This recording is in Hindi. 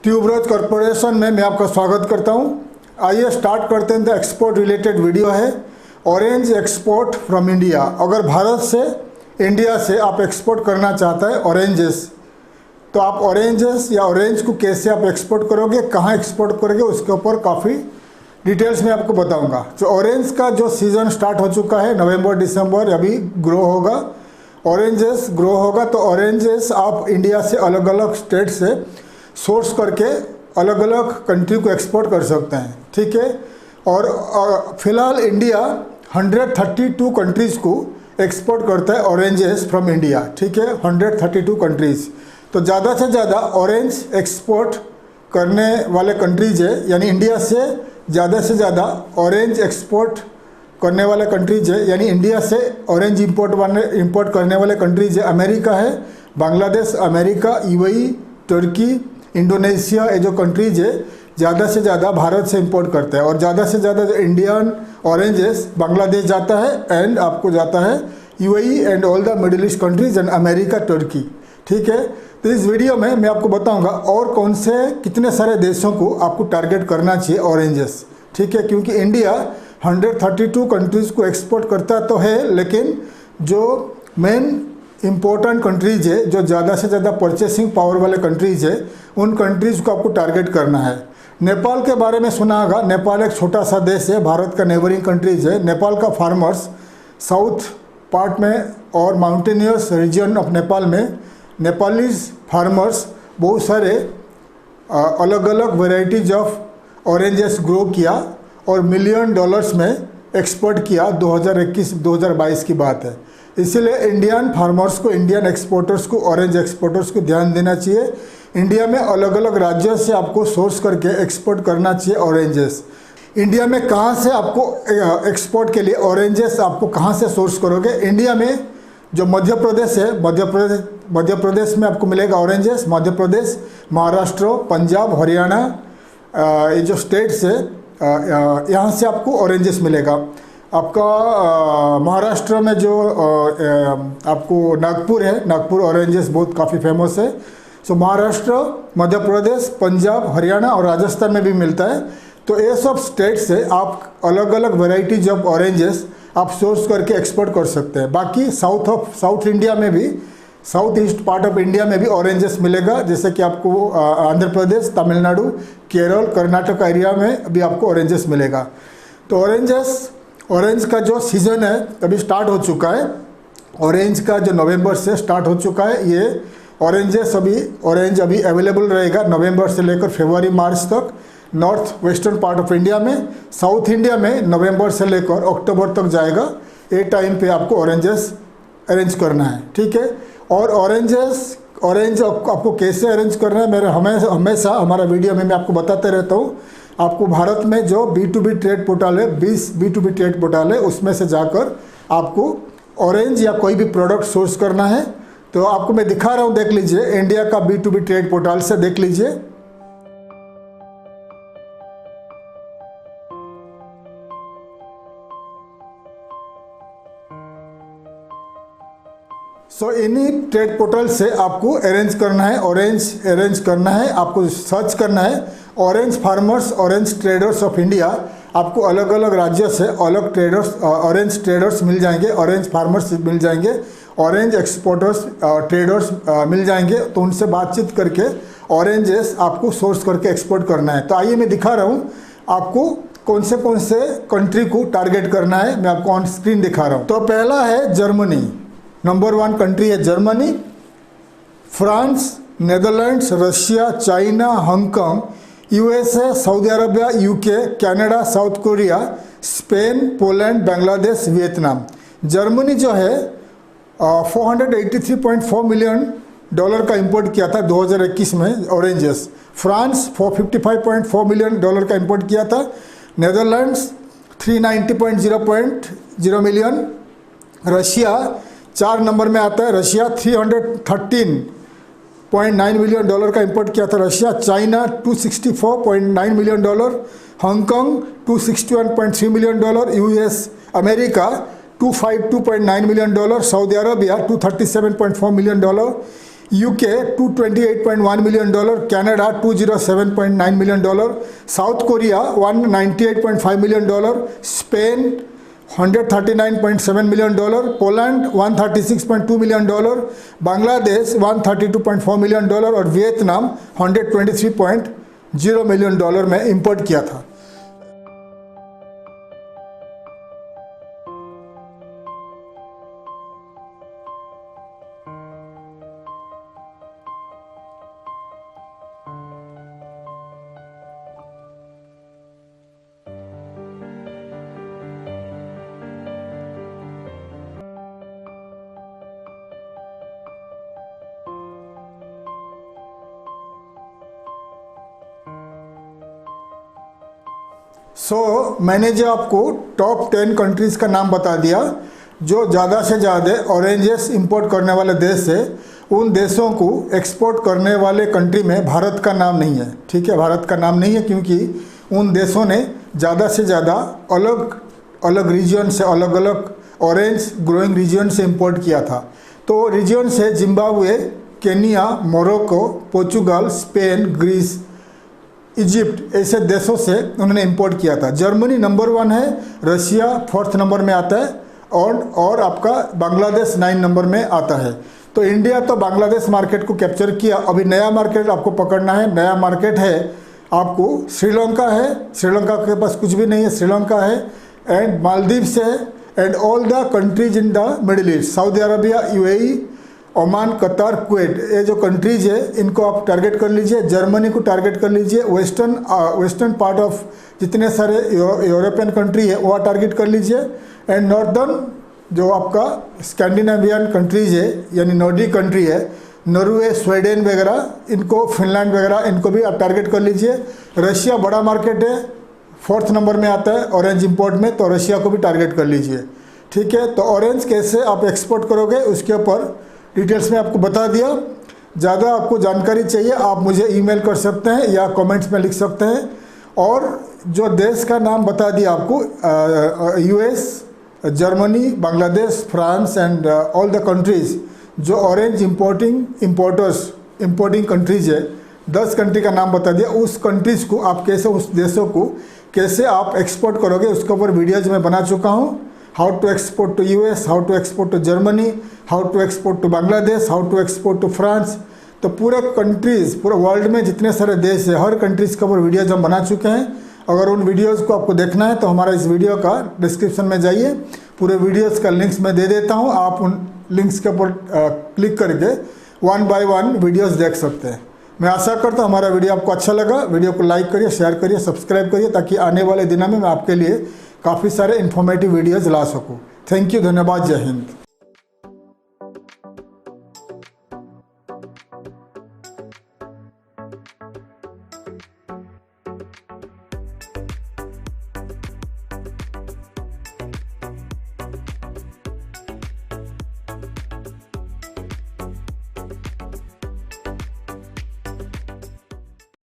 ट्यूबरोज कॉरपोरेशन में मैं आपका स्वागत करता हूं। आइए स्टार्ट करते हैं। द एक्सपोर्ट रिलेटेड वीडियो है ऑरेंज एक्सपोर्ट फ्रॉम इंडिया। अगर भारत से इंडिया से आप एक्सपोर्ट करना चाहता है ऑरेंजेस, तो आप ऑरेंजेस या ऑरेंज को कैसे आप एक्सपोर्ट करोगे, कहाँ एक्सपोर्ट करोगे, उसके ऊपर काफ़ी डिटेल्स में आपको बताऊंगा। तो ऑरेंज का जो सीज़न स्टार्ट हो चुका है, नवंबर दिसंबर अभी ग्रो होगा, ऑरेंजेस ग्रो होगा। तो ऑरेंजेस आप इंडिया से अलग अलग स्टेट से सोर्स करके अलग अलग कंट्री को एक्सपोर्ट कर सकते हैं, ठीक है। और फिलहाल इंडिया 132 कंट्रीज़ को एक्सपोर्ट करता है ऑरेंजेस फ्रॉम इंडिया, ठीक है, 132 कंट्रीज़। तो ज़्यादा से ज़्यादा ऑरेंज एक्सपोर्ट करने वाले कंट्रीज है, यानी इंडिया से ज़्यादा ऑरेंज एक्सपोर्ट करने वाले कंट्रीज है, यानी इंडिया से ऑरेंज इंपोर्ट करने वाले कंट्रीज है अमेरिका है, बांग्लादेश, अमेरिका, यूएई, तुर्की, इंडोनेशिया। ये जो कंट्रीज है ज़्यादा से ज़्यादा भारत से इंपोर्ट करता है। और ज़्यादा से ज़्यादा जो इंडियन ऑरेंजेस बांग्लादेश जाता है एंड आपको जाता है UAE and all the Middle East countries and America, Turkey, ठीक है। तो इस वीडियो में मैं आपको बताऊंगा और कौन से कितने सारे देशों को आपको टारगेट करना चाहिए ऑरेंजेस, ठीक है। क्योंकि इंडिया 132 कंट्रीज़ को एक्सपोर्ट करता तो है, लेकिन जो मेन इम्पोर्टेंट कंट्रीज है, जो ज़्यादा से ज़्यादा परचेसिंग पावर वाले कंट्रीज है, उन कंट्रीज़ को आपको टारगेट करना है। नेपाल के बारे में सुना होगा। नेपाल एक छोटा सा देश है, भारत का नेबरिंग कंट्रीज है। नेपाल का फार्मर्स साउथ पार्ट में और माउंटेनियस रीजन ऑफ नेपाल में नेपालीज फार्मर्स बहुत सारे अलग अलग वेराइटीज ऑफ ऑरेंजेस ग्रो किया और $मिलियन में एक्सपोर्ट किया। 2021-2022 की बात है। इसीलिए इंडियन फार्मर्स को, इंडियन एक्सपोर्टर्स को, ऑरेंज एक्सपोर्टर्स को ध्यान देना चाहिए। इंडिया में अलग अलग राज्यों से आपको सोर्स करके एक्सपोर्ट करना चाहिए ऑरेंजेस। इंडिया में कहाँ से आपको एक्सपोर्ट के लिए ऑरेंजेस आपको कहाँ से सोर्स करोगे? इंडिया में जो मध्य प्रदेश है, मध्य प्रदेश में आपको मिलेगा ऑरेंजेस। मध्य प्रदेश, महाराष्ट्र, पंजाब, हरियाणा, ये जो स्टेट्स है यहाँ से आपको ऑरेंजेस मिलेगा। आपका महाराष्ट्र में जो आपको नागपुर है, नागपुर ऑरेंजेस बहुत काफ़ी फेमस है। सो महाराष्ट्र, मध्य प्रदेश, पंजाब, हरियाणा और राजस्थान में भी मिलता है। तो ये सब स्टेट से आप अलग अलग वेराइटीज ऑफ ऑरेंजेस आप सोर्स करके एक्सपोर्ट कर सकते हैं। बाकी साउथ इंडिया में भी, south east part of India में भी ऑरेंजेस मिलेगा, जैसे कि आपको आंध्र प्रदेश, तमिलनाडु, केरल, कर्नाटक एरिया में भी आपको ऑरेंजेस मिलेगा। तो ऑरेंज का जो सीज़न है अभी स्टार्ट हो चुका है। ऑरेंज का जो नवंबर से स्टार्ट हो चुका है, ये ऑरेंज अभी अवेलेबल रहेगा नवंबर से लेकर फरवरी मार्च तक north western part of India में। साउथ इंडिया में नवंबर से लेकर अक्टूबर तक जाएगा। ये टाइम पे आपको ऑरेंजेस अरेंज करना है, ठीक है। और ऑरेंज आपको कैसे अरेंज करना है, मेरे हमेशा हमारा वीडियो में मैं आपको बताते रहता हूँ। आपको भारत में जो B2B ट्रेड पोर्टल है, 20 B2B ट्रेड पोर्टल है, उसमें से जाकर आपको ऑरेंज या कोई भी प्रोडक्ट सोर्स करना है। तो आपको मैं दिखा रहा हूँ, देख लीजिए, इंडिया का B2B ट्रेड पोर्टल से देख लीजिए। सो इन्हीं ट्रेड पोर्टल से आपको अरेंज करना है, ऑरेंज अरेंज करना है। आपको सर्च करना है orange farmers, orange traders of India. आपको अलग अलग राज्यों से अलग ट्रेडर्स, ऑरेंज ट्रेडर्स मिल जाएंगे, ऑरेंज फार्मर्स मिल जाएंगे, ऑरेंज एक्सपोर्टर्स ट्रेडर्स मिल जाएंगे। तो उनसे बातचीत करके ऑरेंजेस आपको सोर्स करके एक्सपोर्ट करना है। तो आइए मैं दिखा रहा हूँ आपको कौन से कंट्री को टारगेट करना है। मैं आपको ऑन स्क्रीन दिखा रहा हूँ। तो पहला है जर्मनी, नंबर 1 कंट्री है Germany. France, Netherlands, Russia, China, Hong Kong, USA, Saudi Arabia, UK, Canada, south Korea, Spain, Poland, Bangladesh, Vietnam. Germany जो है $483.4 मिलियन का इंपोर्ट किया था 2021 में ऑरेंजेस। फ्रांस $455.4 मिलियन का इंपोर्ट किया था। Netherlands 390.0 million. रशिया 4 नंबर में आता है, रशिया $313.9 मिलियन का इंपोर्ट किया था Russia. China $264.9 million, Hong Kong $261.3 million, US America $252.9 million, Saudi Arabia $237.4 million, UK $228.1 million, Canada $207.9 million, South Korea $198.5 million, Spain $139.7 million, Poland $136.2 million, Bangladesh $132.4 million और वियतनाम $123.0 million में इंपोर्ट किया था। मैंने जो आपको टॉप 10 कंट्रीज़ का नाम बता दिया जो ज़्यादा से ज़्यादा ऑरेंजेस इंपोर्ट करने वाले देश है, उन देशों को एक्सपोर्ट करने वाले कंट्री में भारत का नाम नहीं है। ठीक है, भारत का नाम नहीं है क्योंकि उन देशों ने ज़्यादा से ज़्यादा अलग अलग रीजन से, अलग अलग ऑरेंज ग्रोइंग रीजन से इंपोर्ट किया था। तो रीजन से Zimbabwe, Kenya, Morocco, Portugal, Spain, Greece, Egypt ऐसे देशों से उन्होंने इंपोर्ट किया था। जर्मनी नंबर 1 है, रशिया 4th नंबर में आता है और आपका बांग्लादेश 9 नंबर में आता है। तो इंडिया तो बांग्लादेश मार्केट को कैप्चर किया। अभी नया मार्केट आपको पकड़ना है। नया मार्केट है आपको श्रीलंका है, श्रीलंका के पास कुछ भी नहीं है, श्रीलंका है, एंड मालदीव्स है, and all the countries in the Middle east, Saudi Arabia, UAE, Oman, Qatar, Kuwait, ये जो कंट्रीज है इनको आप टारगेट कर लीजिए। जर्मनी को टारगेट कर लीजिए। वेस्टर्न पार्ट ऑफ जितने सारे यूरोपियन कंट्री है वो टारगेट कर लीजिए। एंड नॉर्दर्न जो आपका स्कैंडिनेवियन कंट्रीज है यानी नॉर्डिक कंट्री है, नॉर्वे, स्वीडन वगैरह, इनको, फिनलैंड वगैरह, इनको भी आप टारगेट कर लीजिए। रशिया बड़ा मार्केट है, 4th नंबर में आता है ऑरेंज इंपोर्ट में, तो रशिया को भी टारगेट कर लीजिए। ठीक है, तो ऑरेंज कैसे आप एक्सपोर्ट करोगे उसके ऊपर डिटेल्स में आपको बता दिया। ज़्यादा आपको जानकारी चाहिए आप मुझे ईमेल कर सकते हैं या कमेंट्स में लिख सकते हैं। और जो देश का नाम बता दिया आपको, US, Germany, Bangladesh, France and all the countries जो ऑरेंज इंपोर्टिंग कंट्रीज है, 10 कंट्री का नाम बता दिया। उस कंट्रीज़ को आप कैसे, उस देशों को कैसे आप एक्सपोर्ट करोगे उसके ऊपर वीडियोज़ मैं बना चुका हूँ। How to export to US, how to export to Germany, how to export to Bangladesh, how to export to France. तो पूरे कंट्रीज़, पूरे वर्ल्ड में जितने सारे देश है, हर कंट्रीज़ के ऊपर वीडियोज हम बना चुके हैं। अगर उन वीडियोज़ को आपको देखना है तो हमारा इस वीडियो का डिस्क्रिप्शन में जाइए, पूरे वीडियोज़ का लिंक्स मैं दे देता हूँ। आप उन लिंक्स के ऊपर क्लिक करके 1 by 1 वीडियोज़ देख सकते हैं। मैं आशा करता हूँ हमारा वीडियो आपको अच्छा लगा। वीडियो को लाइक करिए, शेयर करिए, सब्सक्राइब करिए ताकि आने वाले दिनों में मैं आपके लिए काफ़ी सारे इन्फॉर्मेटिव वीडियोज़ ला सकूँ। थैंक यू, धन्यवाद, जय हिंद।